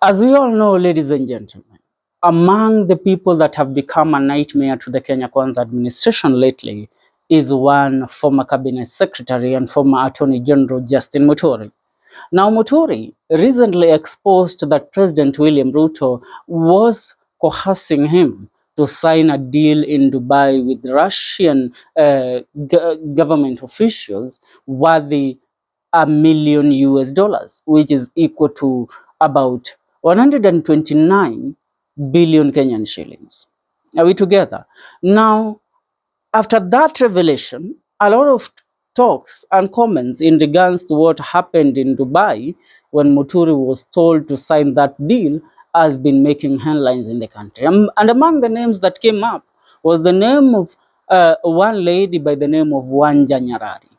As we all know, ladies and gentlemen, among the people that have become a nightmare to the Kenya Kwanza administration lately is one former cabinet secretary and former Attorney General Justin Muturi. Now, Muturi recently exposed that President William Ruto was coercing him to sign a deal in Dubai with Russian government officials worthy $1 million, which is equal to about 129 billion Kenyan shillings. Are we together? Now, after that revelation, a lot of talks and comments in regards to what happened in Dubai when Muturi was told to sign that deal has been making headlines in the country. And among the names that came up was the name of one lady by the name of Wanja Nyarari.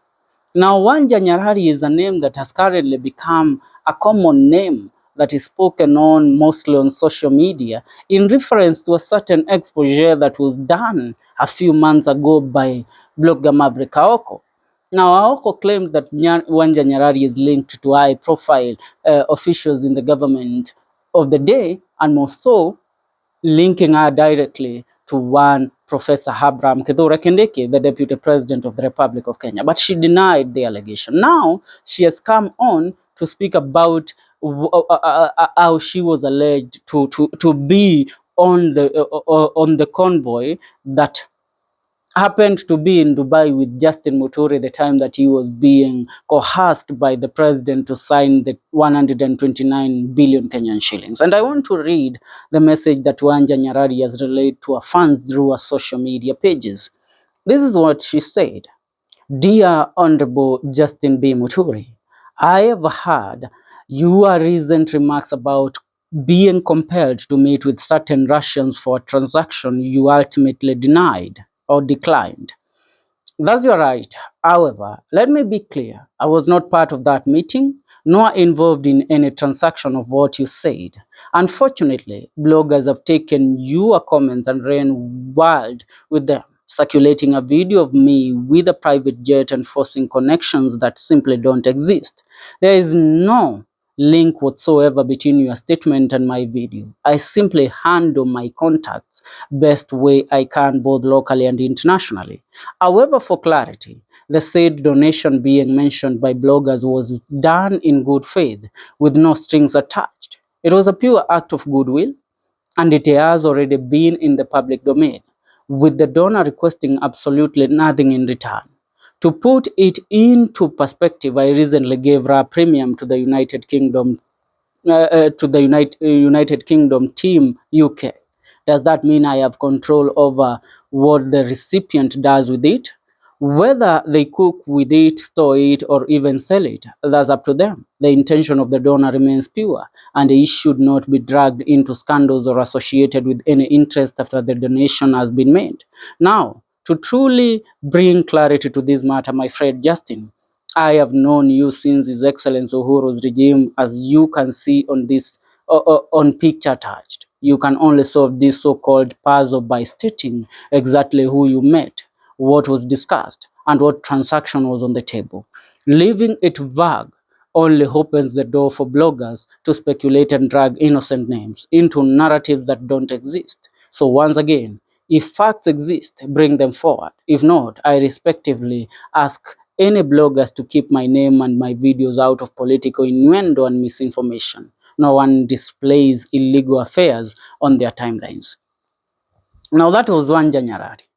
Now, Wanja Nyarari is a name that has currently become a common name that is spoken on mostly on social media in reference to a certain exposure that was done a few months ago by blogger Maverick Aoko. Now, Aoko claimed that Wanja Nyarari is linked to high-profile officials in the government of the day, and more so, linking her directly to one Professor Abraham Kithure Kindiki, the Deputy President of the Republic of Kenya. But she denied the allegation. Now she has come on to speak about how she was alleged to be on the convoy that happened to be in Dubai with Justin Muturi the time that he was being coerced by the president to sign the 129 billion Kenyan shillings. And I want to read the message that Wanja Nyarari has relayed to her fans through her social media pages. This is what she said. Dear Honorable Justin B. Muturi, I have heard your recent remarks about being compelled to meet with certain Russians for a transaction you ultimately denied or declined. That's your right. However, let me be clear. I was not part of that meeting, nor involved in any transaction of what you said. Unfortunately, bloggers have taken your comments and ran wild with them, circulating a video of me with a private jet and forcing connections that simply don't exist. There is no link whatsoever between your statement and my video. I simply handle my contacts best way I can, both locally and internationally. However, for clarity, the said donation being mentioned by bloggers was done in good faith with no strings attached. It was a pure act of goodwill, and it has already been in the public domain, with the donor requesting absolutely nothing in return. To put it into perspective, I recently gave a premium to the United Kingdom team UK. Does that mean I have control over what the recipient does with it? Whether they cook with it, store it, or even sell it, that's up to them. The intention of the donor remains pure, and it should not be dragged into scandals or associated with any interest after the donation has been made. Now, to truly bring clarity to this matter, my friend Justin, I have known you since His Excellency Uhuru's regime, as you can see on this on picture attached. You can only solve this so-called puzzle by stating exactly who you met, what was discussed, and what transaction was on the table. Leaving it vague only opens the door for bloggers to speculate and drag innocent names into narratives that don't exist. So once again, if facts exist, bring them forward. If not, I respectively ask any bloggers to keep my name and my videos out of political innuendo and misinformation. No one displays illegal affairs on their timelines. Now that was Wanja Nyarari.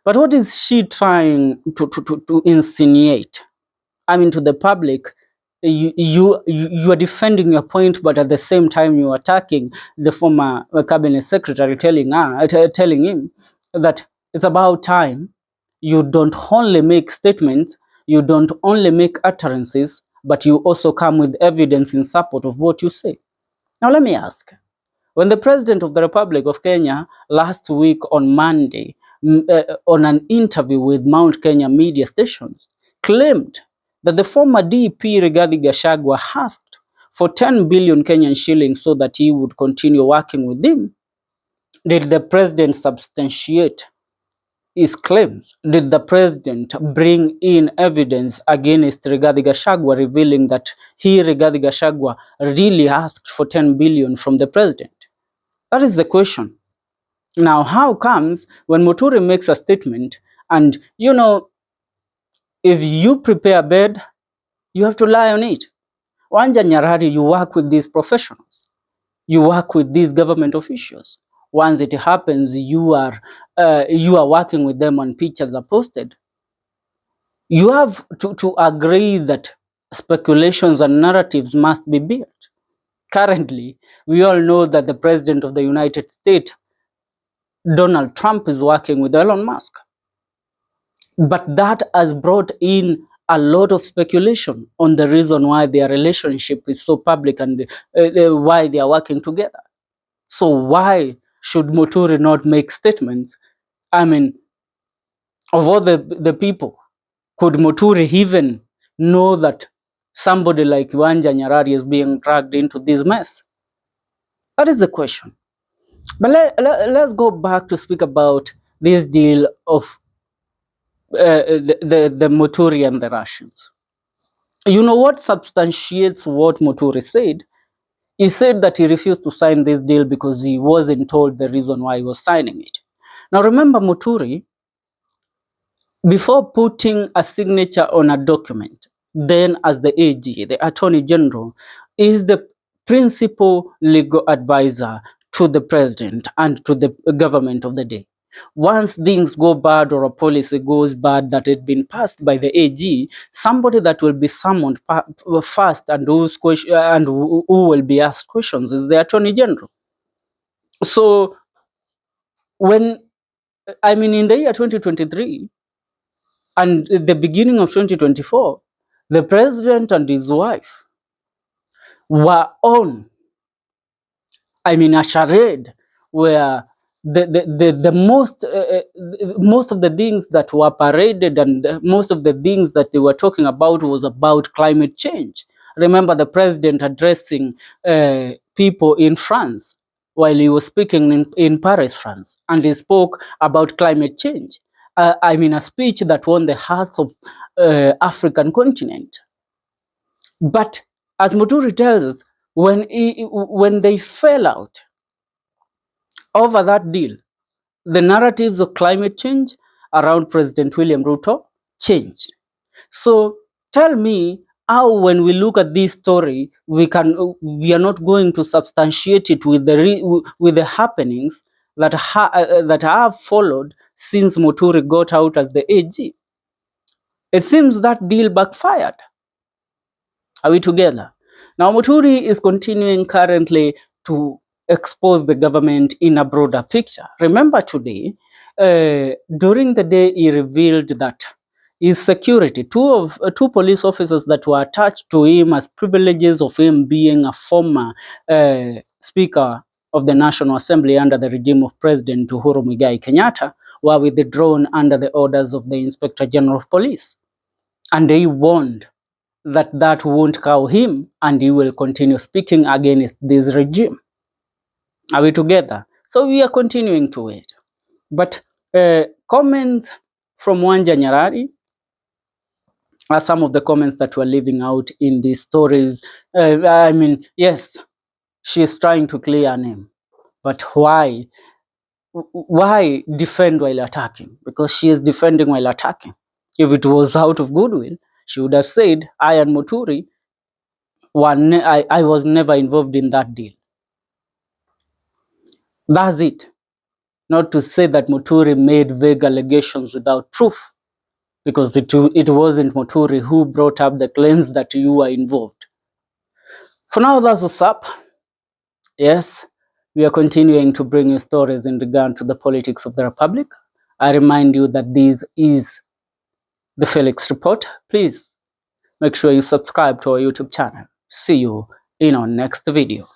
But what is she trying to insinuate? I mean, to the public, you are defending your point, but at the same time you are attacking the former cabinet secretary, telling him that it's about time you don't only make statements, you don't only make utterances, but you also come with evidence in support of what you say. Now let me ask, when the President of the Republic of Kenya last week on Monday, on an interview with Mount Kenya media stations, claimed that the former DP Rigathi Gachagua asked for 10 billion Kenyan shillings so that he would continue working with him, did the President substantiate his claims. Did the president bring in evidence against Rigathi Gachagua revealing that Rigathi Gachagua, really asked for 10 billion from the president? That is the question. Now, how comes when Muturi makes a statement, and if you prepare a bed, you have to lie on it. Wanja Nyarari, you work with these professionals. You work with these government officials. Once it happens, you are working with them and pictures are posted. You have to agree that speculations and narratives must be built. Currently, we all know that the president of the United States, Donald Trump, is working with Elon Musk. But that has brought in a lot of speculation on the reason why their relationship is so public and why they are working together. So why should Muturi not make statements? I mean, of all the people, could Muturi even know that somebody like Wanja Nyarari is being dragged into this mess? That is the question. But let's go back to speak about this deal of the Muturi and the Russians. You know what substantiates what Muturi said? He said that he refused to sign this deal because he wasn't told the reason why he was signing it. Now remember, Muturi, before putting a signature on a document, then as the AG, the Attorney General, is the principal legal advisor to the president and to the government of the day. Once things go bad or a policy goes bad that had been passed by the AG, somebody that will be summoned first and who will be asked questions is the Attorney General. So in the year 2023, and at the beginning of 2024, the president and his wife were on, a charade where the most of the things that were paraded and most of the things that they were talking about was about climate change. Remember the president addressing people in France while he was speaking in Paris, France, and he spoke about climate change. A speech that won the hearts of African continent. But as Muturi tells us, when they fell out over that deal, the narratives of climate change around President William Ruto changed. So tell me how, when we look at this story, we are not going to substantiate it with the happenings that have followed since Muturi got out as the AG. It seems that deal backfired. Are we together? Now, Muturi is continuing currently to expose the government in a broader picture. Remember today, during the day, he revealed that his security, two police officers that were attached to him as privileges of him being a former Speaker of the National Assembly under the regime of President Uhuru Muigai Kenyatta, were withdrawn under the orders of the Inspector General of Police. And they warned that won't cow him and he will continue speaking against this regime. Are we together? So we are continuing to wait. But comments from Wanja Nyarari are some of the comments that were leaving out in these stories. Yes, she is trying to clear her name. But why defend while attacking? Because she is defending while attacking. If it was out of goodwill, she would have said, I and Muturi, I was never involved in that deal. That's it. Not to say that Muturi made vague allegations without proof, because it wasn't Muturi who brought up the claims that you were involved. For now, that's what's up. Yes, we are continuing to bring you stories in regard to the politics of the Republic. I remind you that this is the Felix Report. Please make sure you subscribe to our YouTube channel. See you in our next video.